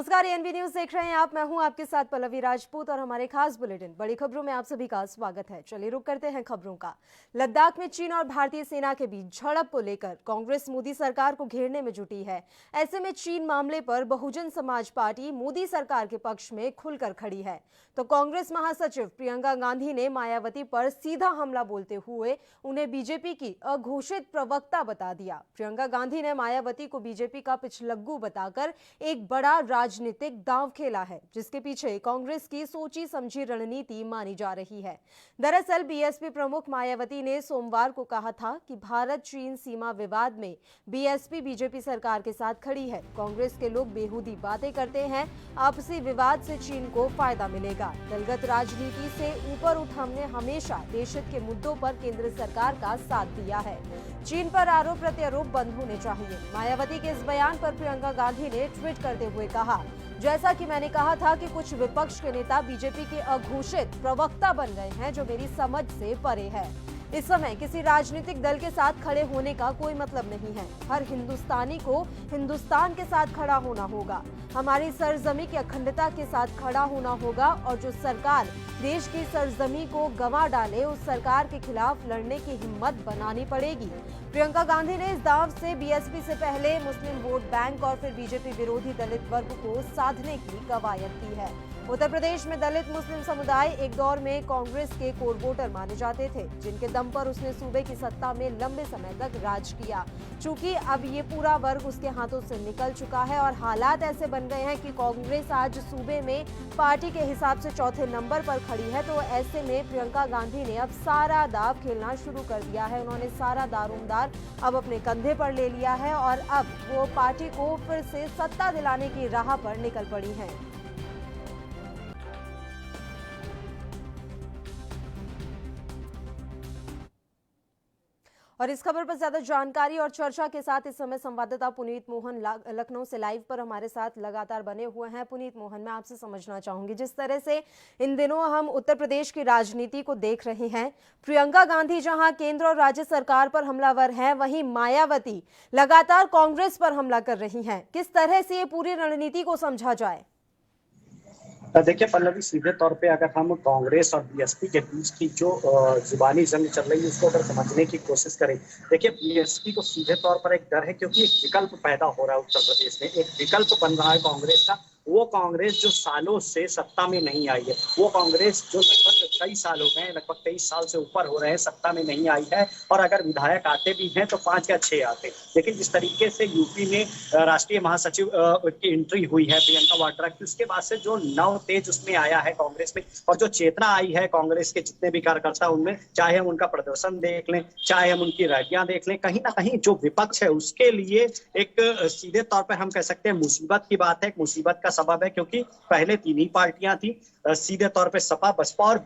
नमस्कार, ANB news देख रहे हैं आप। मैं हूं आपके साथ पल्लवी राजपूत और हमारे खास बुलेटिन बड़ी खबरों में आप सभी का स्वागत है। चलिए रुक करते हैं खबरों का। लद्दाख में चीन और भारतीय सेना के बीच झड़प को लेकर कांग्रेस मोदी सरकार को घेरने में जुटी है। ऐसे में चीन मामले पर बहुजन समाज पार्टी मोदी सरकार के पक्ष में खुलकर खड़ी है। तो कांग्रेस महासचिव प्रियंका गांधी ने मायावती पर सीधा हमला बोलते हुए उन्हें बीजेपी की अघोषित प्रवक्ता बता दिया। प्रियंका गांधी ने मायावती को बीजेपी का पिछलग्गू बताकर एक बड़ा राजनीतिक दांव खेला है, जिसके पीछे कांग्रेस की सोची समझी रणनीति मानी जा रही है। दरअसल बीएसपी प्रमुख मायावती ने सोमवार को कहा था कि भारत चीन सीमा विवाद में बीएसपी बीजेपी सरकार के साथ खड़ी है। कांग्रेस के लोग बेहूदी बातें करते हैं, आपसी विवाद से चीन को फायदा मिलेगा। दलगत राजनीति से ऊपर उठ हमने हमेशा देश हित के मुद्दों पर केंद्र सरकार का साथ दिया है। चीन पर आरोप प्रत्यारोप बंद होने चाहिए। मायावती के इस बयान पर प्रियंका गांधी ने ट्वीट करते हुए कहा, जैसा कि मैंने कहा था कि कुछ विपक्ष के नेता बीजेपी के अघोषित प्रवक्ता बन गए हैं, जो मेरी समझ से परे है। इस समय किसी राजनीतिक दल के साथ खड़े होने का कोई मतलब नहीं है। हर हिंदुस्तानी को हिंदुस्तान के साथ खड़ा होना होगा, हमारी सरजमी की अखंडता के साथ खड़ा होना होगा, और जो सरकार देश की सरजमी को गंवा डाले, उस सरकार के खिलाफ लड़ने की हिम्मत बनानी पड़ेगी। प्रियंका गांधी ने इस दांव से बीएसपी से पहले मुस्लिम वोट बैंक और फिर बीजेपी विरोधी दलित वर्ग को साधने की कवायद की है। उत्तर प्रदेश में दलित मुस्लिम समुदाय एक दौर में कांग्रेस के कोर वोटर माने जाते थे, जिनके दम पर उसने सूबे की सत्ता में लंबे समय तक राज किया। चूंकि अब ये पूरा वर्ग उसके हाथों से निकल चुका है और हालात ऐसे बन गए हैं कि कांग्रेस आज सूबे में पार्टी के हिसाब से चौथे नंबर पर खड़ी है, तो ऐसे में प्रियंका गांधी ने अब सारा दाव खेलना शुरू कर दिया है। उन्होंने सारा दारोमदार अब अपने कंधे पर ले लिया है और अब वो पार्टी को फिर से सत्ता दिलाने की राह पर निकल पड़ी है। और इस खबर पर ज्यादा जानकारी और चर्चा के साथ इस समय संवाददाता पुनीत मोहन लखनऊ से लाइव पर हमारे साथ लगातार बने हुए हैं। पुनीत मोहन, मैं आपसे समझना चाहूंगी, जिस तरह से इन दिनों हम उत्तर प्रदेश की राजनीति को देख रहे हैं, प्रियंका गांधी जहां केंद्र और राज्य सरकार पर हमलावर हैं, वहीं मायावती लगातार कांग्रेस पर हमला कर रही हैं। किस तरह से ये पूरी रणनीति को समझा जाए? देखिए पल्लवी, सीधे तौर पे अगर हम कांग्रेस और बीएसपी के बीच की जो जुबानी जंग चल रही है उसको अगर समझने की कोशिश करें, देखिए बीएसपी को सीधे तौर पर एक डर है, क्योंकि एक विकल्प पैदा हो रहा है उत्तर प्रदेश में। एक विकल्प बन रहा है कांग्रेस का, वो कांग्रेस जो सालों से सत्ता में नहीं आई है, वो कांग्रेस जो लगभग कई साल हो गए, लगभग 23 साल से ऊपर हो रहे हैं, सत्ता में नहीं आई है। और अगर विधायक आते भी हैं तो 5 या 6 आते। लेकिन जिस तरीके से यूपी में राष्ट्रीय महासचिव की एंट्री हुई है प्रियंका वाड्रा की, उसके बाद से जो नव तेज उसमें आया है कांग्रेस में, और जो चेतना आई है कांग्रेस के जितने भी कार्यकर्ता उनमें, चाहे हम उनका प्रदर्शन देख लें, चाहे हम उनकी रैलियां देख लें, कहीं ना कहीं जो विपक्ष है उसके लिए एक सीधे तौर पर हम कह सकते हैं मुसीबत की बात है, एक मुसीबत का सबब है। क्योंकि पहले 3 ही पार्टियां थी सीधे तौर पे, सपा, बसपा और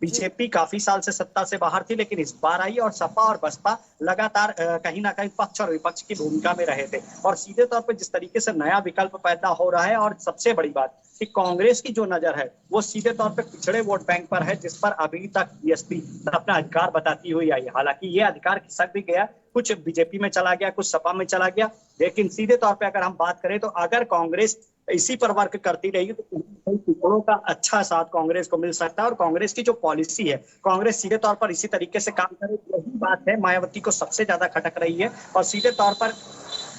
बीजेपी काफी साल से सत्ता से बाहर थी, लेकिन इस बार आई, और सपा और बसपा लगातार कहीं ना कहीं पक्ष और विपक्ष की भूमिका में रहे थे। और सीधे तौर पे जिस तरीके से नया विकल्प पैदा हो रहा है, और सबसे बड़ी बात कि कांग्रेस की जो नजर है वो सीधे तौर पे पिछड़े वोट बैंक पर है, जिस पर अभी तक बीएसपी अपना अधिकार बताती हुई आई है। हालांकि ये अधिकार खिसक भी गया, कुछ बीजेपी में चला गया, कुछ सपा में चला गया, लेकिन सीधे तौर पे अगर हम बात करें तो अगर कांग्रेस इसी पर वर्क करती रहेगी तो टुकड़ों का अच्छा साथ कांग्रेस को मिल सकता है। और कांग्रेस की जो पॉलिसी है, कांग्रेस सीधे तौर पर इसी तरीके से काम करे, यही बात है मायावती को सबसे ज्यादा खटक रही है। और सीधे तौर पर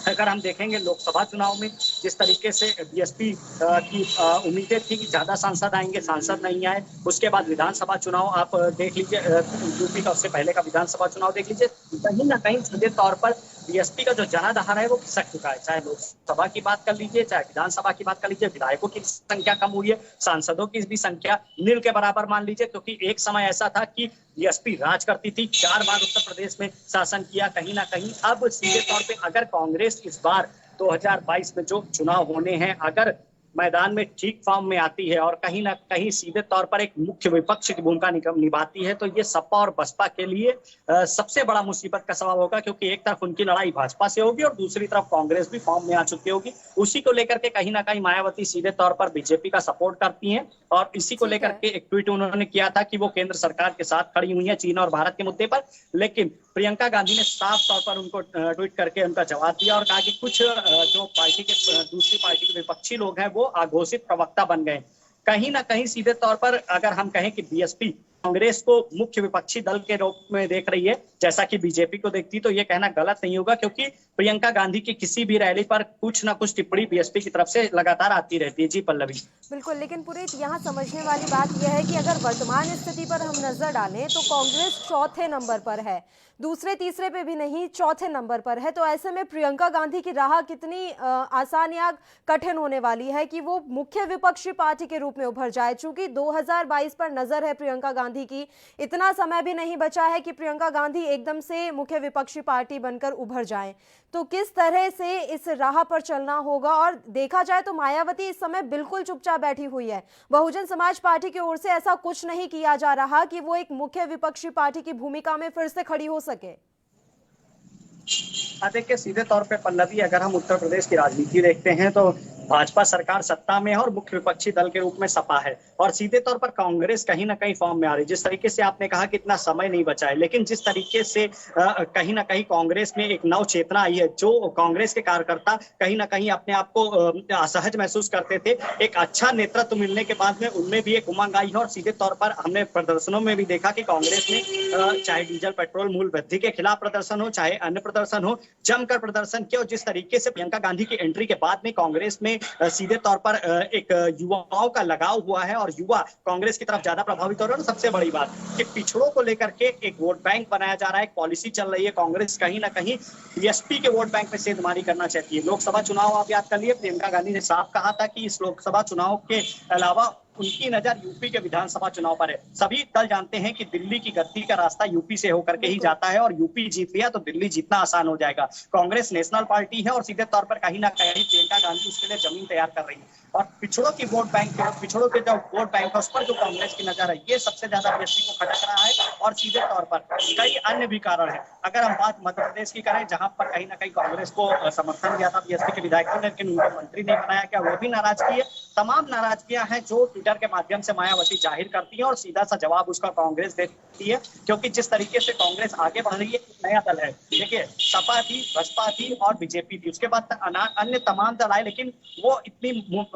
अगर हम देखेंगे लोकसभा चुनाव में जिस तरीके से बीएसपी की उम्मीदें थी कि ज्यादा सांसद आएंगे, सांसद नहीं आए। उसके बाद विधानसभा चुनाव आप देख लीजिए, यूपी का उससे पहले का विधानसभा चुनाव देख लीजिए, कहीं ना कहीं सीधे तौर पर बीएसपी का जो जनाधार है वो खिसक चुका है। चाहे लोकसभा की बात कर लीजिए, चाहे विधानसभा की बात कर लीजिए, विधायकों की संख्या कम हुई है, सांसदों की भी संख्या नील के बराबर मान लीजिए। क्योंकि एक समय ऐसा था कि बीएसपी राज करती थी, 4 बार उत्तर प्रदेश में शासन किया। कहीं ना कहीं अब सीधे तौर पे अगर कांग्रेस इस बार 2022 में जो चुनाव होने हैं, अगर मैदान में ठीक फॉर्म में आती है और कहीं ना कहीं सीधे तौर पर एक मुख्य विपक्ष की भूमिका निभाती है, तो ये सपा और बसपा के लिए सबसे बड़ा मुसीबत का सबब होगा। क्योंकि एक तरफ उनकी लड़ाई भाजपा से होगी और दूसरी तरफ कांग्रेस भी फॉर्म में आ चुकी होगी। उसी को लेकर के कहीं ना कहीं मायावती सीधे तौर पर बीजेपी का सपोर्ट करती हैं, और इसी को लेकर के एक ट्वीट उन्होंने किया था कि वो केंद्र सरकार के साथ खड़ी हुई है चीन और भारत के मुद्दे पर। लेकिन प्रियंका गांधी ने साफ तौर पर उनको ट्वीट करके उनका जवाब दिया और कहा कि कुछ जो पार्टी के दूसरी पार्टी के विपक्षी लोग हैं वो अघोषित प्रवक्ता बन गए। कहीं ना कहीं सीधे तौर पर अगर हम कहें कि बीएसपी कांग्रेस को मुख्य विपक्षी दल के रूप में देख रही है जैसा कि बीजेपी को देखती, तो ये कहना गलत नहीं होगा, क्योंकि प्रियंका गांधी की किसी भी रैली पर कुछ ना कुछ टिप्पणी बीएसपी की तरफ से लगातार आती रहती है। जी पल्लवी। बिल्कुल, लेकिन पुनीत यहाँ समझने वाली बात यह है कि अगर वर्तमान स्थिति पर हम नजर डालें तो कांग्रेस चौथे नंबर पर है, दूसरे तीसरे पे भी नहीं, चौथे नंबर पर है। तो ऐसे में प्रियंका गांधी की राह कितनी आसान या कठिन होने वाली है कि वो मुख्य विपक्षी पार्टी के रूप में उभर जाए। चूंकि 2022 पर नजर है प्रियंका गांधी की, इतना समय भी नहीं बचा है कि प्रियंका गांधी एकदम से मुख्य विपक्षी पार्टी बनकर उभर जाए। तो किस तरह से इस राह पर चलना होगा? और देखा जाए तो मायावती इस समय बिल्कुल चुपचाप बैठी हुई है। बहुजन समाज पार्टी की ओर से ऐसा कुछ नहीं किया जा रहा कि वो एक मुख्य विपक्षी पार्टी की भूमिका में फिर से खड़ी हो सके। देखिए सीधे तौर पे पल्लवी, अगर हम उत्तर प्रदेश की राजनीति देखते हैं तो भाजपा सरकार सत्ता में है और मुख्य विपक्षी दल के रूप में सपा है, और सीधे तौर पर कांग्रेस कहीं ना कहीं फॉर्म में आ रही है। जिस तरीके से आपने कहा कि इतना समय नहीं बचा है, लेकिन जिस तरीके से कहीं ना कहीं कांग्रेस में एक नव चेतना आई है, जो कांग्रेस के कार्यकर्ता कहीं ना कहीं अपने आप को असहज महसूस करते थे, एक अच्छा नेतृत्व मिलने के बाद में उनमें भी एक उमंग आई है। और सीधे तौर पर हमने प्रदर्शनों में भी देखा कि कांग्रेस ने चाहे डीजल पेट्रोल मूल्य वृद्धि के खिलाफ प्रदर्शन हो, चाहे अन्य प्रदर्शन हो, जमकर प्रदर्शन किया। और जिस तरीके से प्रियंका गांधी की एंट्री के बाद में कांग्रेस में सीधे तौर पर एक युवाओं का लगाव हुआ है और युवा कांग्रेस की तरफ ज्यादा प्रभावित हो रहे हैं। और सबसे बड़ी बात कि पिछड़ों को लेकर के एक वोट बैंक बनाया जा रहा है, एक पॉलिसी चल रही है। कांग्रेस कहीं ना कहीं बीएसपी के वोट बैंक में सेंधमारी करना चाहती है। लोकसभा चुनाव आप याद कर लिए, प्रियंका गांधी ने साफ कहा था कि इस लोकसभा चुनाव के अलावा उनकी नजर यूपी के विधानसभा चुनाव पर है। सभी दल जानते हैं कि दिल्ली की गद्दी का रास्ता यूपी से होकर के ही जाता है, और यूपी जीत लिया तो दिल्ली जीतना आसान हो जाएगा। कांग्रेस नेशनल पार्टी है और सीधे तौर पर कहीं ना कहीं प्रियंका गांधी उसके लिए जमीन तैयार कर रही है। और पिछड़ों की वोट बैंक, पिछड़ों के जो वोट बैंक है उस पर जो कांग्रेस की नजर है, ये सबसे ज्यादा बीएसपी को खटक रहा है। और सीधे तौर पर कई अन्य भी कारण है। अगर हम बात मध्य प्रदेश की करें, जहां पर कहीं ना कहीं कांग्रेस को समर्थन दिया था बीएसपी के विधायकों ने, लेकिन उनको मंत्री नहीं बनाया गया, वो भी नाराजगी है। तमाम नाराजगियां हैं जो ट्विटर के माध्यम से मायावती जाहिर करती है और सीधा सा जवाब उसका कांग्रेस देती है। क्योंकि जिस तरीके से कांग्रेस आगे बढ़ रही है, नया दल है। देखिए सपा थी, बसपा थी और बीजेपी थी, उसके बाद अन्य तमाम दल आए, लेकिन वो इतनी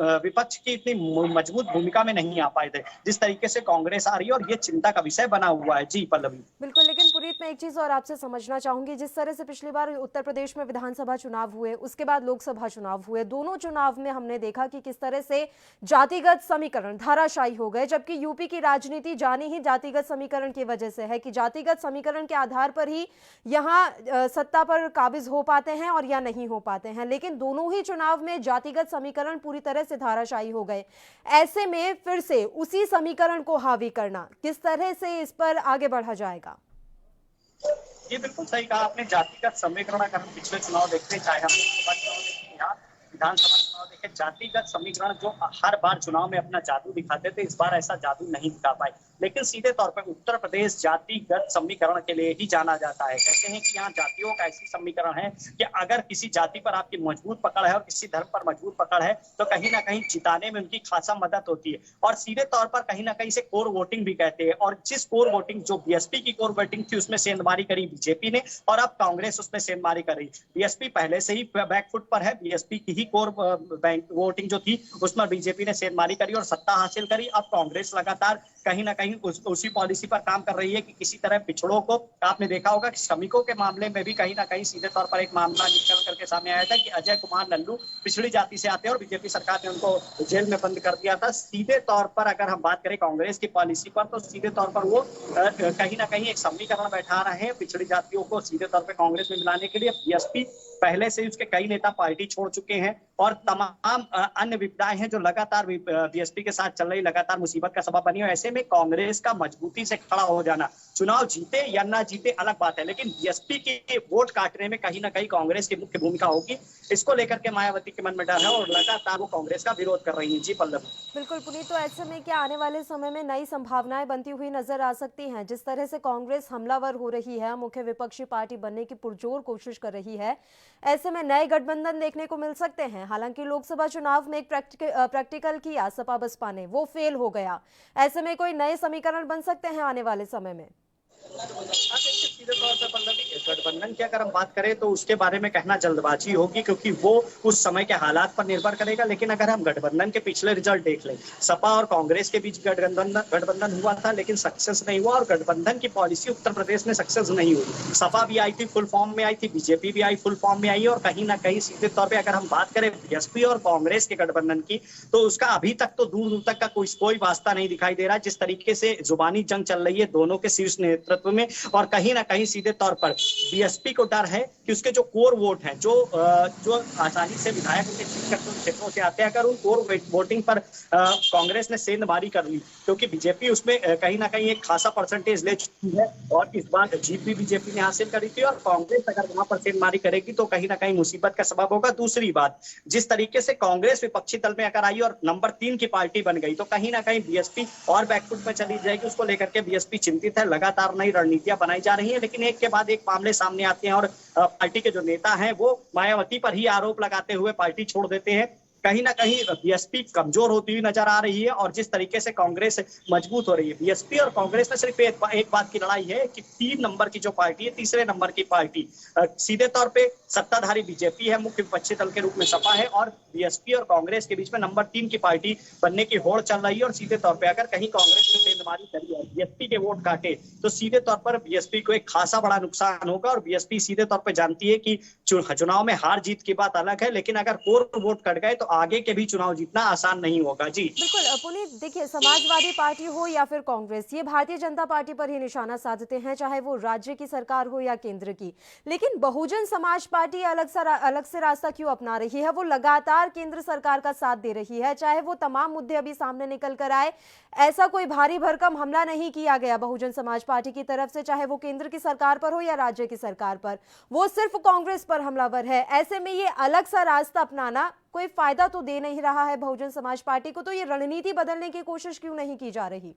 विपक्ष की इतनी मजबूत भूमिका में नहीं आ पाए थे जिस तरीके से कांग्रेस आ रही है, और ये चिंता का विषय बना हुआ है। जी पल्लवी। बिल्कुल, लेकिन पुनीत मैं एक चीज और आपसे समझना चाहूंगी। जिस तरह से पिछली बार उत्तर प्रदेश में विधानसभा चुनाव हुए, उसके बाद लोकसभा चुनाव हुए, दोनों चुनाव में हमने देखा कि किस तरह से जातिगत समीकरण धाराशायी हो गए, जबकि यूपी की राजनीति जानी ही जातिगत समीकरण की वजह से है कि जातिगत समीकरण के आधार पर ही यहाँ सत्ता पर काबिज हो पाते हैं और या नहीं हो पाते हैं। लेकिन दोनों ही चुनाव में जातिगत समीकरण पूरी तरह से धाराशायी हो गए। ऐसे में फिर से उसी समीकरण को हावी करना, किस तरह से इस पर आगे बढ़ा जाएगा? ये बिल्कुल सही कहा आपने। जातिगत समीकरण अगर हम पिछले चुनाव देखते हैं, चाहे हम लोकसभा चुनाव देखें या विधानसभा चुनाव देखें, जातिगत समीकरण जो हर बार चुनाव में अपना जादू दिखाते थे, इस बार ऐसा जादू नहीं दिखा पाए। लेकिन सीधे तौर पर उत्तर प्रदेश जातिगत समीकरण के लिए ही जाना जाता है। कहते हैं कि यहाँ जातियों का ऐसी समीकरण है कि अगर किसी जाति पर आपकी मजबूत पकड़ है और किसी धर्म पर मजबूत पकड़ है, तो कहीं ना कहीं जिताने में उनकी खासा मदद होती है। और सीधे तौर पर कहीं ना कहीं से कोर वोटिंग भी कहते हैं। और जिस कोर वोटिंग जो बीएसपी की कोर वोटिंग थी, उसमें सेंधमारी करी बीजेपी ने, और अब कांग्रेस उसमें सेंधमारी कर रही। बीएसपी पहले से ही बैकफुट पर है। बीएसपी की ही कोर वोटिंग जो थी उसमें बीजेपी ने सेंधमारी करी और सत्ता हासिल करी। अब कांग्रेस लगातार कहीं ना कहीं उसी पॉलिसी पर काम कर रही है कि किसी तरह पिछड़ों को, आपने देखा होगा कि श्रमिकों के मामले में भी कहीं ना कहीं सीधे तौर पर एक मामला निकल करके सामने आया था कि अजय कुमार लल्लू पिछड़ी जाति से आते हैं और बीजेपी सरकार ने उनको जेल में बंद कर दिया था। सीधे तौर पर अगर हम बात करें कांग्रेस की पॉलिसी पर, तो सीधे तौर पर वो कहीं ना कहीं एक समीकरण बैठा रहे हैं पिछड़ी जातियों को सीधे तौर पर कांग्रेस में मिलाने के लिए। बीएसपी पहले से ही उसके कई नेता पार्टी छोड़ चुके हैं और तमाम अन्य विपदाएं हैं जो लगातार बीएसपी के साथ चल रही, लगातार मुसीबत का सबब बनी हो। ऐसे में कांग्रेस का मजबूती से खड़ा हो जाना, चुनाव जीते या ना जीते अलग बात है, लेकिन बीएसपी के वोट काटने में कहीं ना कहीं कांग्रेस की मुख्य भूमिका होगी। इसको लेकर के मायावती के मन में डर है और लगातार वो कांग्रेस का विरोध कर रही है। जी पल्लवी। बिल्कुल पुनीत, तो ऐसे में क्या आने वाले समय में नई संभावनाएं बनती हुई नजर आ सकती हैं? जिस तरह से कांग्रेस हमलावर हो रही है, मुख्य विपक्षी पार्टी बनने की पुरजोर कोशिश कर रही है, ऐसे में नए गठबंधन देखने को मिल सकते हैं। हालांकि लोकसभा चुनाव में एक प्रैक्टिकल किया सपा बसपा ने, वो फेल हो गया। ऐसे में कोई नए समीकरण बन सकते हैं आने वाले समय में? हाँ, देखिए सीधे तौर पे पल्लवी गठबंधन की अगर हम बात करें तो उसके बारे में कहना जल्दबाजी होगी, क्योंकि वो उस समय के हालात पर निर्भर करेगा। लेकिन अगर हम गठबंधन के पिछले रिजल्ट देख लें, सपा और कांग्रेस के बीच गठबंधन हुआ था, लेकिन सक्सेस नहीं हुआ, और गठबंधन की पॉलिसी उत्तर प्रदेश में सक्सेस नहीं हुई। सपा भी आई थी, फुल फॉर्म में आई थी, बीजेपी भी आई, फुल फॉर्म में आई, और कहीं ना कहीं सीधे तौर पर अगर हम बात करें बीएसपी और कांग्रेस के गठबंधन की, तो उसका अभी तक तो दूर दूर तक का कोई वास्ता नहीं दिखाई दे रहा। जिस तरीके से जुबानी जंग चल रही है दोनों के शीर्ष नेतृत्व में, और कहीं ना कहीं सीधे तौर पर बीएसपी को डर है कि उसके जो कोर वोट हैं, जो आसानी से विधायक उनके क्षेत्रों से आते हैं, अगर उन कोर वोटिंग पर कांग्रेस ने सेंधमारी कर ली, क्योंकि बीजेपी उसमें कहीं ना कहीं एक खासा परसेंटेज ले चुकी है, और इस बार जीत भी बीजेपी ने हासिल करी थी, और कांग्रेस अगर वहां पर सेंधमारी करेगी तो कहीं ना कहीं मुसीबत का सबब होगा। दूसरी बात, जिस तरीके से कांग्रेस विपक्षी दल में अगर आई और नंबर 3 की पार्टी बन गई, तो कहीं ना कहीं बीएसपी और बैकफुट में चली जाएगी। उसको लेकर के बीएसपी चिंतित है, लगातार नई रणनीतियां बनाई जा रही है, लेकिन एक के बाद एक मामले सामने आते हैं, और पार्टी के जो नेता हैं वो मायावती पर ही आरोप लगाते हुए पार्टी छोड़ देते हैं। कहीं ना कहीं बीएसपी कमजोर होती हुई नजर आ रही है, और जिस तरीके से कांग्रेस मजबूत हो रही है, बीएसपी और कांग्रेस में सिर्फ एक बात की लड़ाई है कि 3 नंबर की जो पार्टी है, तीसरे नंबर की पार्टी सीधे तौर पे सत्ताधारी बीजेपी है, मुख्य विपक्षी दल के रूप में सपा है, और बीएसपी और कांग्रेस के बीच में नंबर 3 की पार्टी बनने की होड़ चल रही है। और सीधे तौर पर अगर कहीं कांग्रेस ने सेंधमारी करी और बीएसपी के वोट काटे, तो सीधे तौर पर बीएसपी को एक खासा बड़ा नुकसान होगा। और बीएसपी सीधे तौर पर जानती है कि चुनाव में हार जीत की बात अलग है, लेकिन अगर कोर वोट कट गए तो आगे के भी चुनाव जीतना आसान नहीं होगा। जी बिल्कुल पुनीत, देखिए समाजवादी पार्टी हो या फिर कांग्रेस, ये भारतीय जनता पार्टी पर ही निशाना साधते हैं, चाहे वो राज्य की सरकार हो या केंद्र की। लेकिन बहुजन समाज पार्टी अलग से रास्ता क्यों अपना रही है? वो लगातार केंद्र सरकार का साथ दे रही है, चाहे वो तमाम मुद्दे अभी सामने निकल कर आए। ऐसा कोई भारी भरकम हमला नहीं किया गया बहुजन समाज पार्टी की तरफ से, चाहे वो केंद्र की सरकार पर हो या राज्य की सरकार पर, वो सिर्फ कांग्रेस पर हमलावर है। ऐसे में ये अलग सा रास्ता अपनाना कोई फायदा तो दे नहीं रहा है बहुजन समाज पार्टी को, तो ये रणनीति बदलने की कोशिश क्यों नहीं की जा रही?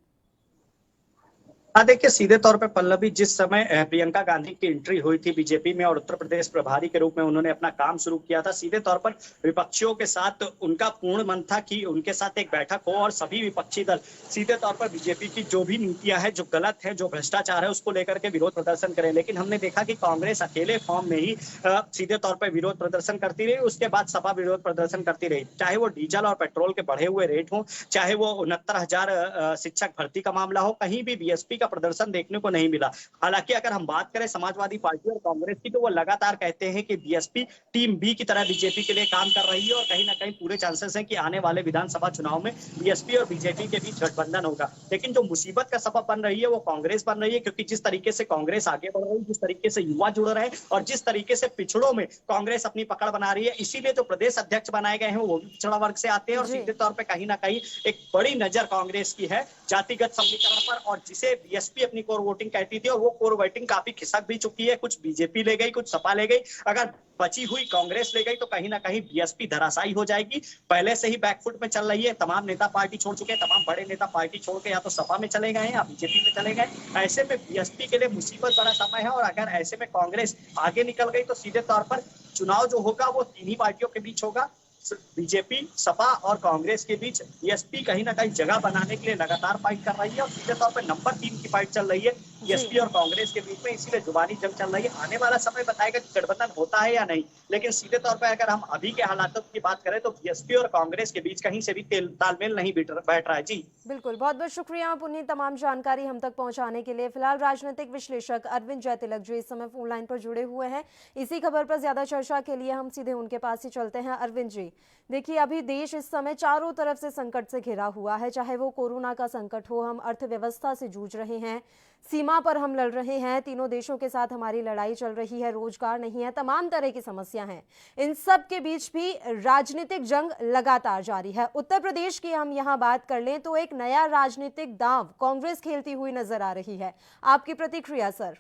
हाँ, देखिए सीधे तौर पे पल्लवी, जिस समय प्रियंका गांधी की एंट्री हुई थी बीजेपी में और उत्तर प्रदेश प्रभारी के रूप में उन्होंने अपना काम शुरू किया था, सीधे तौर पर विपक्षियों के साथ उनका पूर्ण मन था कि उनके साथ एक बैठक हो और सभी विपक्षी दल सीधे तौर पर बीजेपी की जो भी नीतियां हैं, जो गलत है, जो भ्रष्टाचार है, उसको लेकर के विरोध प्रदर्शन करें। लेकिन हमने देखा कि कांग्रेस अकेले फॉर्म में ही सीधे तौर पर विरोध प्रदर्शन करती रही, उसके बाद सपा विरोध प्रदर्शन करती रही, चाहे वो डीजल और पेट्रोल के बढ़े हुए रेट हो, चाहे वो 69,000 शिक्षक भर्ती का मामला हो, कहीं भी बीएसपी का प्रदर्शन देखने को नहीं मिला। हालांकि अगर हम बात करें समाजवादी पार्टी और कांग्रेस की, तो वो लगातार कहते हैं कि बीएसपी टीम बी की तरह बीजेपी के लिए काम कर रही है, और कहीं ना कहीं पूरे चांसेस हैं कि आने वाले विधानसभा चुनाव में बीएसपी और बीजेपी के बीच गठबंधन होगा। लेकिन जो मुसीबत का सबब बन रही है वो कांग्रेस बन रही है, क्योंकि जिस तरीके से कांग्रेस आगे बढ़ रही है, जिस तरीके से युवा जुड़ रहे हैं, और जिस तरीके से पिछड़ों में कांग्रेस अपनी पकड़ बना रही है, इसीलिए जो प्रदेश अध्यक्ष बनाए गए हैं वो भी पिछड़ा वर्ग से आते हैं, और सीधे तौर पर कहीं ना कहीं एक बड़ी नजर कांग्रेस की है जातिगत समीकरण पर, और जिसे बीएसपी अपनी कोर वोटिंग कहती थी, और वो कोर वोटिंग काफी खिसक भी चुकी है। कुछ बीजेपी ले गई, कुछ सपा ले गई, अगर बची हुई कांग्रेस ले गई तो कहीं ना कहीं बीएसपी धराशायी हो जाएगी। पहले से ही बैकफुट में चल रही है, तमाम नेता पार्टी छोड़ चुके हैं, तमाम बड़े नेता पार्टी छोड़ के या तो सपा में चले गए हैं या बीजेपी में चले गए। ऐसे में बीएसपी के लिए मुसीबत बड़ा समय है, और अगर ऐसे में कांग्रेस आगे निकल गई तो सीधे तौर पर चुनाव जो होगा वो 3 ही पार्टियों के बीच होगा, बीजेपी, सपा और कांग्रेस के बीच। बीएसपी कहीं ना कहीं जगह बनाने के लिए लगातार फाइट कर रही है, और सीधे तौर पर नंबर 3 की फाइट चल रही है बीएसपी और कांग्रेस के बीच में, इसीलिए जुबानी जंग चल रही है। आने वाला समय बताएगा कि गठबंधन होता है या नहीं, लेकिन सीधे तौर पर अगर हम अभी के हालातों की बात करें तो बीएसपी और कांग्रेस के बीच कहीं से भी तालमेल नहीं बैठ रहा है। जी बिल्कुल, बहुत बहुत शुक्रिया पुनीत तमाम जानकारी हम तक पहुंचाने के लिए। फिलहाल राजनीतिक विश्लेषक अरविंद जयतिलक जो इस समय फोन लाइन पर जुड़े हुए हैं, इसी खबर पर ज्यादा चर्चा के लिए हम सीधे उनके पास ही चलते हैं। अरविंद जी, देखिए अभी देश इस समय चारों तरफ से संकट से घिरा हुआ है, चाहे वो कोरोना का संकट हो, हम अर्थव्यवस्था से जूझ रहे हैं, सीमा पर हम लड़ रहे हैं, तीनों देशों के साथ हमारी लड़ाई चल रही है, रोजगार नहीं है, तमाम तरह की समस्या हैं। इन सब के बीच भी राजनीतिक जंग लगातार जारी है। उत्तर प्रदेश की हम यहाँ बात कर लें तो एक नया राजनीतिक दांव कांग्रेस खेलती हुई नजर आ रही है। आपकी प्रतिक्रिया सर?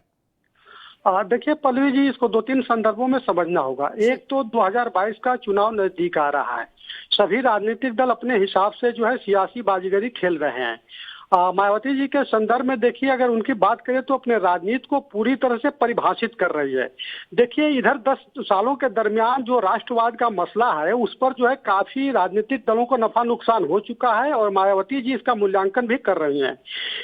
देखिए पल्लवी जी, इसको 2-3 संदर्भों में समझना होगा। एक तो 2022 का चुनाव नजदीक आ रहा है, सभी राजनीतिक दल अपने हिसाब से जो है सियासी बाजीगरी खेल रहे हैं, मायावती जी के संदर्भ में देखिए, अगर उनकी बात करें तो अपने राजनीति को पूरी तरह से परिभाषित कर रही है। देखिए, इधर 10 सालों के दरमियान जो राष्ट्रवाद का मसला है उस पर जो है काफी राजनीतिक दलों को नफा नुकसान हो चुका है और मायावती जी इसका मूल्यांकन भी कर रही हैं।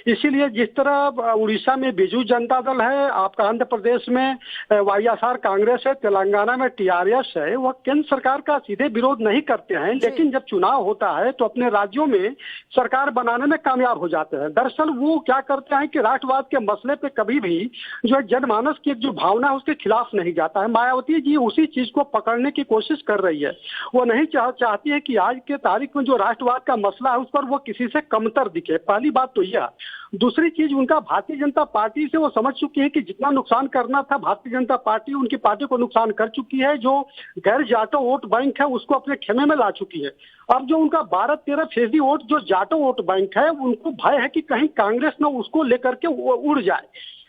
इसीलिए जिस तरह उड़ीसा में बीजू जनता दल है, आपका आंध्र प्रदेश में वाईएसआर कांग्रेस है, तेलंगाना में टीआरएस है, वह केंद्र सरकार का सीधे विरोध नहीं करते हैं, लेकिन जब चुनाव होता है तो अपने राज्यों में सरकार बनाने में कामयाब हो जाते हैं। दरअसल वो क्या करते हैं कि राष्ट्रवाद के मसले पे कभी भी जो है जनमानस की जो भावना है उसके खिलाफ नहीं जाता है। मायावती जी उसी चीज को पकड़ने की कोशिश कर रही है। वो नहीं चाहती है कि आज के तारीख में जो राष्ट्रवाद का मसला है उस पर वो किसी से कमतर दिखे। पहली बात तो यह। दूसरी चीज, उनका भारतीय जनता पार्टी से वो समझ चुकी है कि जितना नुकसान करना था भारतीय जनता पार्टी उनकी पार्टी को नुकसान कर चुकी है। जो गैर जाटो वोट बैंक है उसको अपने खेमे में ला चुकी है। अब जो उनका 12-13% वोट जो जाटो वोट बैंक है, उनको भय है कि कहीं कांग्रेस न उसको लेकर के उड़ जाए,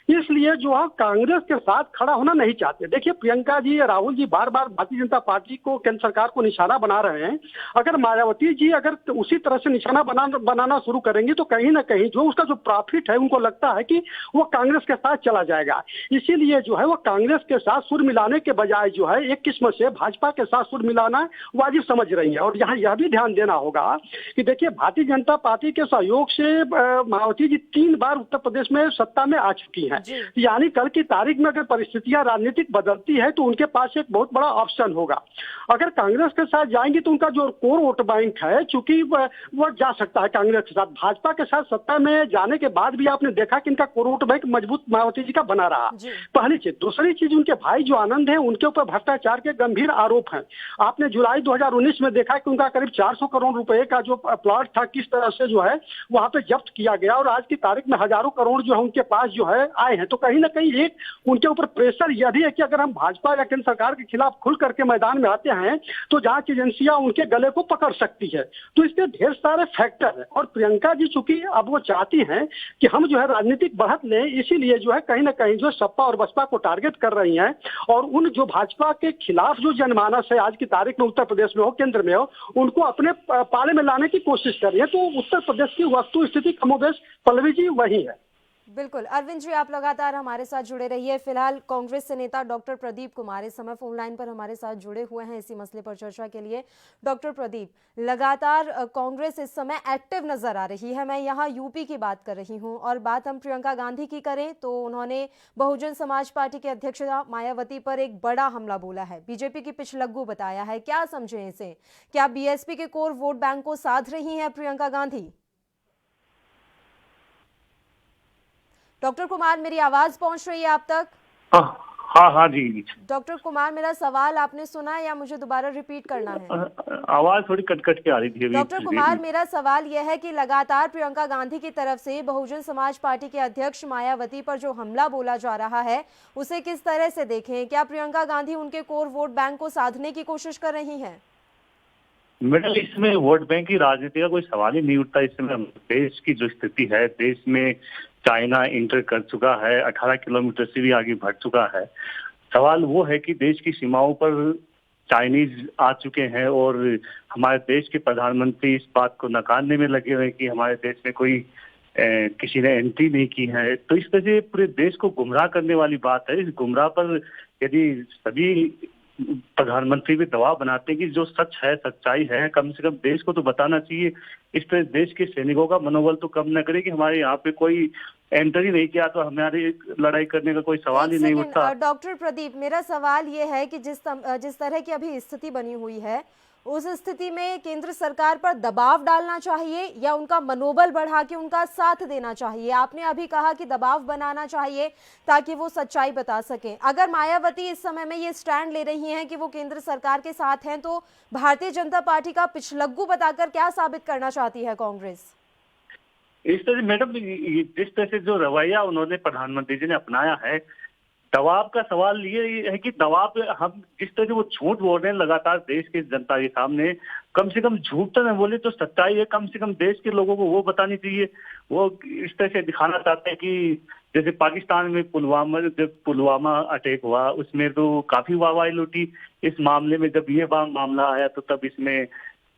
इसलिए जो है कांग्रेस के साथ खड़ा होना नहीं चाहते। देखिए, प्रियंका जी या राहुल जी बार बार भारतीय जनता पार्टी को, केंद्र सरकार को निशाना बना रहे हैं। अगर मायावती जी अगर उसी तरह से निशाना बनाना शुरू करेंगी तो कहीं ना कहीं जो उसका जो प्रॉफिट है उनको लगता है कि वो कांग्रेस के साथ चला जाएगा। इसीलिए जो है वो कांग्रेस के साथ सुर मिलाने के बजाय जो है एक किस्म से भाजपा के साथ सुर मिलाना वाजिब समझ रही है। और यहाँ यह भी ध्यान देना होगा कि देखिए, भारतीय जनता पार्टी के सहयोग से मायावती जी 3 बार उत्तर प्रदेश में सत्ता में आ चुकी है। यानी कल की तारीख में अगर परिस्थितियां राजनीतिक बदलती है तो उनके पास एक बहुत बड़ा ऑप्शन होगा। अगर कांग्रेस के साथ जाएंगी तो उनका जो कोर वोट बैंक है, चूंकि वो जा सकता है कांग्रेस के साथ। भाजपा के साथ सत्ता में जाने के बाद भी आपने देखा कि इनका कोर वोट बैंक मजबूत मायावती जी का बना रहा। पहली चीज। दूसरी चीज, उनके भाई जो आनंद है उनके ऊपर भ्रष्टाचार के गंभीर आरोप हैं। आपने जुलाई 2019 में देखा कि उनका करीब 400 करोड़ रुपए का जो प्लॉट था किस तरह से जो है वहां पे जब्त किया गया और आज की तारीख में हजारों करोड़ जो है उनके पास जो है आए हैं। तो कहीं ना कहीं एक उनके ऊपर प्रेशर यह भी है कि अगर हम भाजपा या केंद्र सरकार के खिलाफ खुल करके मैदान में आते हैं तो जांच एजेंसियां उनके गले को पकड़ सकती है। तो इसके ढेर सारे फैक्टर है। और प्रियंका जी चूंकि अब वो चाहती हैं कि हम जो है राजनीतिक बढ़त लें, इसीलिए जो है कहीं ना कहीं जो सपा और बसपा को टारगेट कर रही हैं और उन जो भाजपा के खिलाफ जो जनमानस है आज की तारीख में उत्तर प्रदेश में हो, केंद्र में हो, उनको अपने पाले में लाने की कोशिश कर रही है। तो उत्तर प्रदेश की वस्तु स्थिति कमोबेश पल्लवी जी वही है। बिल्कुल। अरविंद जी, आप लगातार हमारे साथ जुड़े रहिए। फिलहाल कांग्रेस से नेता डॉक्टर प्रदीप कुमार इस समय फोन लाइन पर हमारे साथ जुड़े हुए हैं इसी मसले पर चर्चा के लिए। डॉक्टर प्रदीप, लगातार कांग्रेस इस समय एक्टिव नजर आ रही है। मैं यहाँ यूपी की बात कर रही हूँ और बात हम प्रियंका गांधी की करें तो उन्होंने बहुजन समाज पार्टी के अध्यक्ष मायावती पर एक बड़ा हमला बोला है, बीजेपी की पिछलग्गू बताया है। क्या समझे इसे? क्या बीएसपी के कोर वोट बैंक को साध रही है प्रियंका गांधी? डॉक्टर कुमार, मेरी आवाज पहुंच रही है आप तक? हाँ जी। डॉक्टर कुमार, मेरा सवाल आपने सुना या मुझे दोबारा रिपीट करना है? आवाज थोड़ी कट के आ रही थी अभी। डॉक्टर कुमार, मेरा सवाल यह है कि लगातार प्रियंका गांधी की तरफ से बहुजन समाज पार्टी के अध्यक्ष मायावती पर जो हमला बोला जा रहा है उसे किस तरह से देखें? क्या प्रियंका गांधी उनके कोर वोट बैंक को साधने की कोशिश कर रही है? मैडम, इसमें वोट बैंक की राजनीति का कोई सवाल ही नहीं उठता। इसमें देश की जो स्थिति है, देश में चाइना इंटर कर चुका है, 18 किलोमीटर से भी आगे बढ़ चुका है। सवाल वो है कि देश की सीमाओं पर चाइनीज आ चुके हैं और हमारे देश के प्रधानमंत्री इस बात को नकारने में लगे हुए हैं कि हमारे देश में कोई किसी ने एंट्री नहीं की है। तो इस तरह से पूरे देश को गुमराह करने वाली बात है। इस गुमराह पर यदि सभी प्रधानमंत्री भी दबाव बनाते हैं कि जो सच है, सच्चाई है, कम से कम देश को तो बताना चाहिए। इस तरह देश के सैनिकों का मनोबल तो कम न करे कि हमारे यहाँ पे कोई एंट्री नहीं किया तो हमारी लड़ाई करने का कोई सवाल ही नहीं उठता। डॉक्टर प्रदीप, मेरा सवाल ये है कि जिस तरह की अभी स्थिति बनी हुई है उस स्थिति में केंद्र सरकार पर दबाव डालना चाहिए या उनका मनोबल बढ़ा के उनका साथ देना चाहिए? आपने अभी कहा कि दबाव बनाना चाहिए ताकि वो सच्चाई बता सकें। अगर मायावती इस समय में ये स्टैंड ले रही हैं कि वो केंद्र सरकार के साथ हैं तो भारतीय जनता पार्टी का पिछलग्गू बताकर क्या साबित करना चाहती है कांग्रेस? इस तरह मैडम, जिस तरह से जो रवैया उन्होंने प्रधानमंत्री जी ने अपनाया है, दबाव का सवाल ये है कि दबाव हम जिस तरह से वो झूठ बोल रहे हैं लगातार देश की जनता के सामने, कम से कम झूठ तो न बोले तो सच्चाई है कम से कम देश के लोगों को वो बतानी चाहिए। वो इस तरह से दिखाना चाहते हैं कि जैसे पाकिस्तान में जब पुलवामा अटैक हुआ उसमें तो काफी वाहवाही लूटी। इस मामले में जब ये मामला आया तो तब इसमें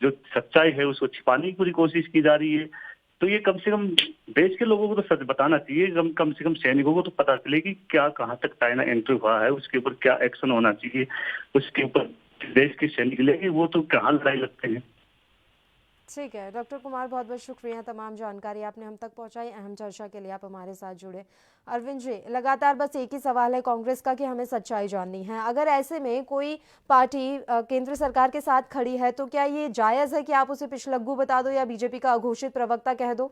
जो सच्चाई है उसको छिपाने की पूरी कोशिश की जा रही है। तो ये कम से कम देश के लोगों को तो सच बताना चाहिए, कम से कम सैनिकों को तो पता चले कि क्या कहाँ तक चाइना एंट्री हुआ है, उसके ऊपर क्या एक्शन होना चाहिए, उसके ऊपर देश के सैनिक लेके वो तो कहाँ लड़ाई लगते हैं। ठीक है डॉक्टर कुमार, बहुत बहुत शुक्रिया, तमाम जानकारी आपने हम तक पहुंचाई। अहम चर्चा के लिए आप हमारे साथ जुड़े। अरविंद जी, लगातार बस एक ही सवाल है कांग्रेस का कि हमें सच्चाई जाननी है। अगर ऐसे में कोई पार्टी केंद्र सरकार के साथ खड़ी है तो क्या ये जायज़ है कि आप उसे पिछलग्गू बता दो या बीजेपी का अघोषित प्रवक्ता कह दो?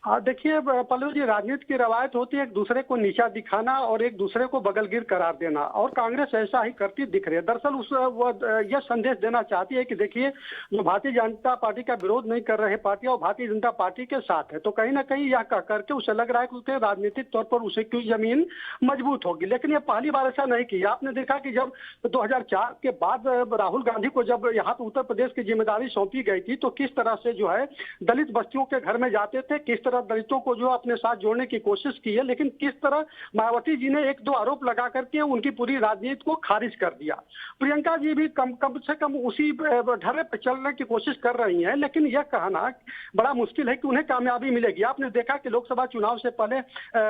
हाँ देखिए पल्लव जी, राजनीति की रवायत होती है एक दूसरे को नीचा दिखाना और एक दूसरे को बगलगिर करार देना, और कांग्रेस ऐसा ही करती दिख रही है। दरअसल यह संदेश देना चाहती है कि देखिए, जो भारतीय जनता पार्टी का विरोध नहीं कर रहे पार्टी और भारतीय जनता पार्टी के साथ है, तो कहीं ना कहीं यह कह करके उसे लग रहा है कि उसके राजनीतिक तौर पर उसे की जमीन मजबूत होगी। लेकिन यह पहली बार ऐसा नहीं किया। आपने देखा कि जब 2004 के बाद राहुल गांधी को जब यहाँ पर उत्तर प्रदेश की जिम्मेदारी सौंपी गई थी, तो किस तरह से जो है दलित बस्तियों के घर में जाते थे, किस तरह दलितों को जो अपने साथ जोड़ने की कोशिश की है, लेकिन किस तरह मायावती जी ने एक दो आरोप लगा करके उनकी पूरी राजनीति को खारिज कर दिया। प्रियंका जी भी कम से कम उसी ढर्रे पर चलने की कोशिश कर रही हैं, लेकिन यह कहना बड़ा मुश्किल है कि उन्हें कामयाबी मिलेगी। आपने देखा कि लोकसभा चुनाव से पहले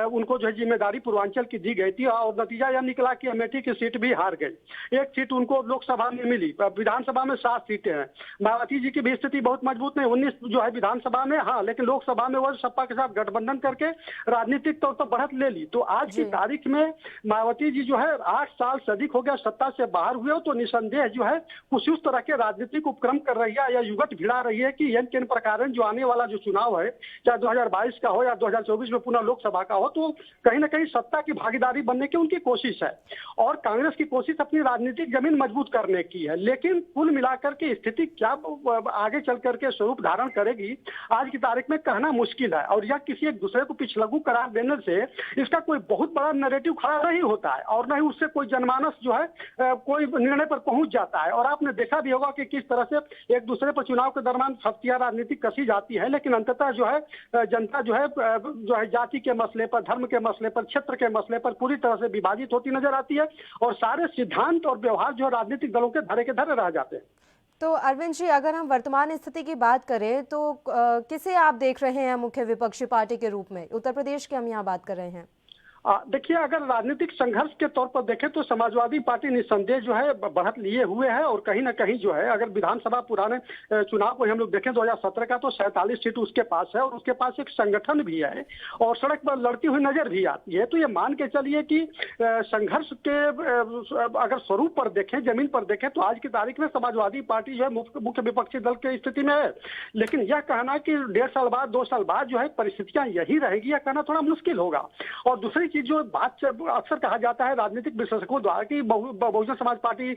उनको जो है जिम्मेदारी पूर्वांचल की दी गई थी और नतीजा यह निकला कि अमेठी की सीट भी हार गई। एक सीट उनको लोकसभा में मिली, विधानसभा में 7 सीटें हैं। मायावती जी की भी स्थिति बहुत मजबूत नहीं, 19 जो है विधानसभा में, हाँ, लेकिन लोकसभा में वह सपा के साथ गठबंधन करके राजनीतिक तौर पर बढ़त ले ली। तो आज की तारीख में मायावती जी जो है 8 साल से अधिक हो गया सत्ता से बाहर हुए हो, तो निसंदेह जो है कुछ उस तरह के राजनीतिक उपक्रम कर रही है या युगत भिड़ा रही है कि किन प्रकार जो आने वाला जो चुनाव है, चाहे 2022 का हो या 2024 में पुनः लोकसभा का हो, तो कहीं ना कहीं सत्ता की भागीदारी बनने की उनकी कोशिश है। और कांग्रेस की कोशिश अपनी राजनीतिक जमीन मजबूत करने की है। लेकिन कुल मिलाकर के स्थिति क्या आगे चल करके स्वरूप धारण करेगी, आज की तारीख में कहना मुश्किल है। और यह किसी एक दूसरे को पिछलग्गू करार देने से इसका कोई बहुत बड़ा नैरेटिव खड़ा नहीं होता है और न ही उससे कोई जनमानस जो है कोई निर्णय पर पहुंच जाता है। और आपने देखा भी होगा कि किस तरह से एक दूसरे पर चुनाव के दरमियान फफ्तिया राजनीति कसी जाती है, लेकिन अंततः जो है जनता जो है जाति के मसले पर, धर्म के मसले पर, क्षेत्र के मसले पर पूरी तरह से विभाजित होती नजर आती है और सारे सिद्धांत और व्यवहार जो राजनीतिक दलों के धरे रह जाते हैं। तो अरविंद जी, अगर हम वर्तमान स्थिति की बात करें तो किसे आप देख रहे हैं मुख्य विपक्षी पार्टी के रूप में? उत्तर प्रदेश की हम यहाँ बात कर रहे हैं। देखिए, अगर राजनीतिक संघर्ष के तौर पर देखें तो समाजवादी पार्टी निस्संदेह जो है बढ़त लिए हुए है और कहीं ना कहीं जो है, अगर विधानसभा पुराने चुनाव को हम लोग देखें 2017 का, तो 47 सीट उसके पास है और उसके पास एक संगठन भी है और सड़क पर लड़ती हुई नजर भी आती है। तो ये मान के चलिए कि संघर्ष के अगर स्वरूप पर देखें, जमीन पर देखें, तो आज की तारीख में समाजवादी पार्टी जो है मुख्य विपक्षी दल की स्थिति में है। लेकिन यह कहना कि 1.5 साल बाद 2 साल बाद जो है परिस्थितियां यही रहेगी, यह कहना थोड़ा मुश्किल होगा। और दूसरी चीज जो बात अक्सर कहा जाता है राजनीतिक विश्लेषकों द्वारा कि बहुजन समाज पार्टी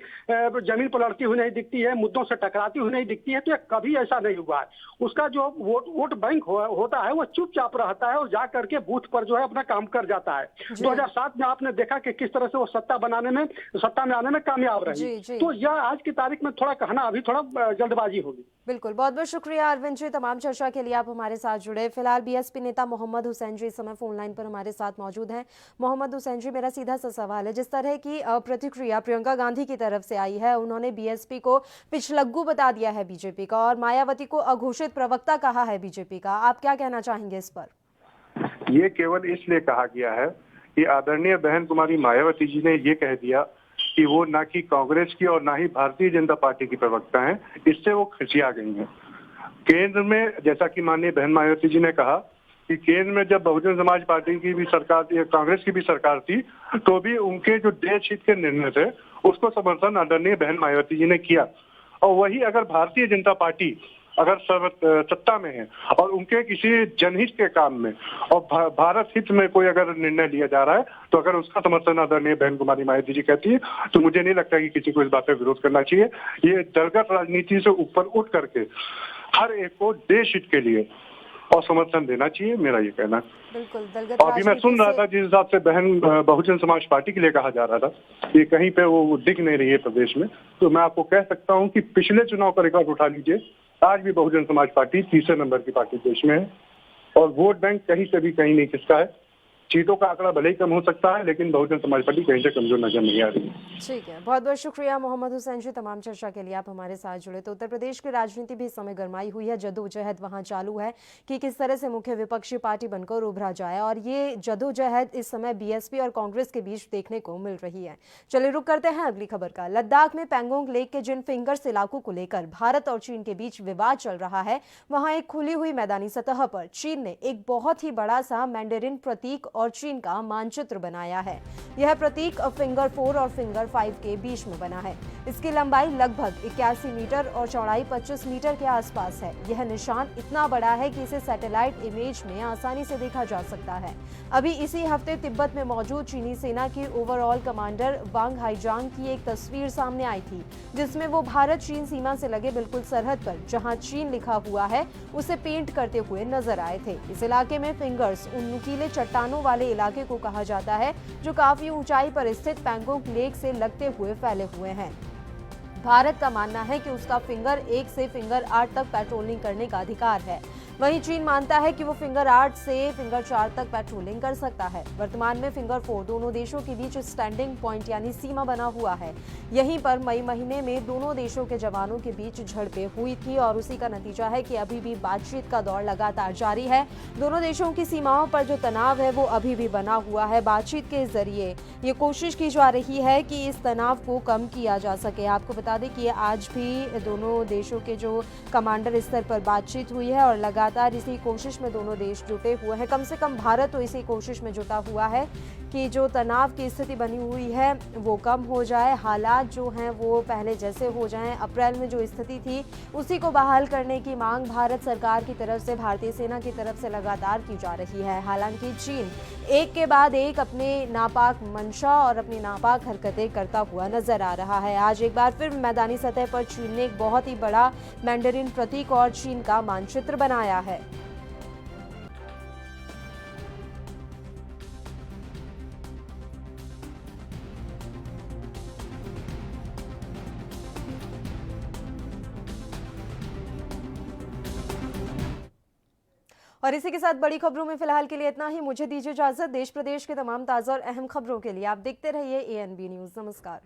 जमीन पर लड़ती हुई नहीं दिखती है, मुद्दों से टकराती हुई नहीं दिखती है, तो कभी ऐसा नहीं हुआ है। उसका जो वोट बैंक होता है वो चुपचाप रहता है और जा करके बूथ पर जो है अपना काम कर जाता है। 2007 में आपने देखा कि किस तरह से वो सत्ता में आने में कामयाब रही। तो यह आज की तारीख में थोड़ा कहना अभी थोड़ा जल्दबाजी होगी। बिल्कुल, बहुत बहुत शुक्रिया अरविंद जी, तमाम चर्चा के लिए आप हमारे साथ जुड़े। फिलहाल बीएसपी नेता मोहम्मद हुसैन जी इस समय फोन लाइन पर हमारे साथ मौजूद हैं। मोहम्मद हुसैन जी, मेरा सीधा सा सवाल है, जिस तरह की प्रतिक्रिया प्रियंका गांधी की तरफ से आई है, उन्होंने बीएसपी को पिछलग्गू बता दिया है बीजेपी का और मायावती को अघोषित प्रवक्ता कहा है बीजेपी का, आप क्या कहना चाहेंगे इस पर? ये केवल इसलिए कहा गया है कि आदरणीय बहन कुमारी मायावती जी ने ये कह दिया कि वो ना कि कांग्रेस की और ना ही भारतीय जनता पार्टी की प्रवक्ता हैं, इससे वो खिसिया गई हैं। केंद्र में, जैसा कि माननीय बहन मायावती जी ने कहा कि केंद्र में जब बहुजन समाज पार्टी की भी सरकार थी, कांग्रेस की भी सरकार थी, तो भी उनके जो देश हित के निर्णय थे उसको समर्थन आदरणीय बहन मायावती जी ने किया। और वही अगर भारतीय जनता पार्टी अगर सत्ता में है और उनके किसी जनहित के काम में और भारत हित में कोई अगर निर्णय लिया जा रहा है, तो अगर उसका समर्थन आदरणीय बहन कुमारी मायावती जी कहती है, तो मुझे नहीं लगता कि किसी को इस बात पर विरोध करना चाहिए। ये दलगत राजनीति से ऊपर उठ करके हर एक को देश हित के लिए और समर्थन देना चाहिए, मेरा ये कहना। बिल्कुल, दलगत और अभी मैं सुन रहा था जिस हिसाब से बहन बहुजन समाज पार्टी के लिए कहा जा रहा था, ये कहीं पे वो दिख नहीं रही है प्रदेश में, तो मैं आपको कह सकता हूँ कि पिछले चुनाव का रिकॉर्ड उठा लीजिए, आज भी बहुजन समाज पार्टी तीसरे नंबर की पार्टी देश में है और वोट बैंक कहीं से भी कहीं नहीं खिसका है। सीटों का आंकड़ा भले ही कम हो सकता है, लेकिन बहुजन समाज पार्टी कहीं से कमजोर नजर नहीं आ रही है। ठीक है, बहुत बहुत शुक्रिया मोहम्मद हुसैन जी, तमाम चर्चा के लिए आप हमारे साथ जुड़े। तो उत्तर प्रदेश की राजनीति भी इस समय गरमाई हुई है, जदोजहद वहां चालू है कि किस तरह से मुख्य विपक्षी पार्टी बनकर उभरा जाए, और ये जदोजहद इस समय बीएसपी और कांग्रेस के बीच देखने को मिल रही है। चलिए रुक करते हैं अगली खबर का। लद्दाख में पैंगोंग लेक के जिन फिंगर्स इलाकों को लेकर भारत और चीन के बीच विवाद चल रहा है, वहां एक खुली हुई मैदानी सतह पर चीन ने एक बहुत ही बड़ा सा मैंडेरिन प्रतीक और चीन का मानचित्र बनाया है। यह प्रतीक फिंगर 4 और फिंगर 5 के बीच में बना है। इसकी लंबाई लगभग 81 मीटर और चौड़ाई 25 मीटर के आसपास है। यह निशान इतना बड़ा है कि इसे सैटेलाइट इमेज में आसानी से देखा जा सकता है। अभी इसी हफ्ते तिब्बत में मौजूद चीनी सेना के ओवरऑल कमांडर वांग हाईजांग की एक तस्वीर सामने आई थी, जिसमें वो भारत चीन सीमा से लगे बिल्कुल सरहद पर जहां चीन लिखा हुआ है उसे पेंट करते हुए नजर आए थे। इस इलाके में फिंगर्स उन नुकीले चट्टानों वाले इलाके को कहा जाता है जो काफी ऊंचाई पर स्थित पैंगोंग लेक से लगते हुए फैले हुए हैं। भारत का मानना है कि उसका फिंगर 1 से फिंगर 8 तक पेट्रोलिंग करने का अधिकार है। वहीं चीन मानता है कि वो फिंगर 8 से फिंगर 4 तक पेट्रोलिंग कर सकता है। वर्तमान में फिंगर 4 दोनों देशों के बीच स्टैंडिंग पॉइंट यानी सीमा बना हुआ है। यहीं पर मई महीने में दोनों देशों के जवानों के बीच झड़पें हुई थी और उसी का नतीजा है कि अभी भी बातचीत का दौर लगातार जारी है। दोनों देशों की सीमाओं पर जो तनाव है वो अभी भी बना हुआ है। बातचीत के जरिए ये कोशिश की जा रही है कि इस तनाव को कम किया जा सके। आपको बता दें कि आज भी दोनों देशों के जो कमांडर स्तर पर बातचीत हुई है और लगातार इसी कोशिश में दोनों देश जुटे हुए हैं। कम से कम भारत तो इसी कोशिश में जुटा हुआ है कि जो तनाव की स्थिति बनी हुई है वो कम हो जाए, हालात जो हैं वो पहले जैसे हो जाएं। अप्रैल में जो स्थिति थी उसी को बहाल करने की मांग भारत सरकार की तरफ से, भारतीय सेना की तरफ से लगातार की जा रही है। हालांकि चीन एक के बाद एक अपने नापाक मंशा और अपनी नापाक हरकतें करता हुआ नजर आ रहा है। आज एक बार फिर मैदानी सतह पर चीन ने एक बहुत ही बड़ा मैंडेरिन प्रतीक और चीन का मानचित्र बनाया है। और इसी के साथ बड़ी खबरों में फिलहाल के लिए इतना ही। मुझे दीजिए इजाजत। देश प्रदेश के तमाम ताजा और अहम खबरों के लिए आप देखते रहिए ANB न्यूज़। नमस्कार।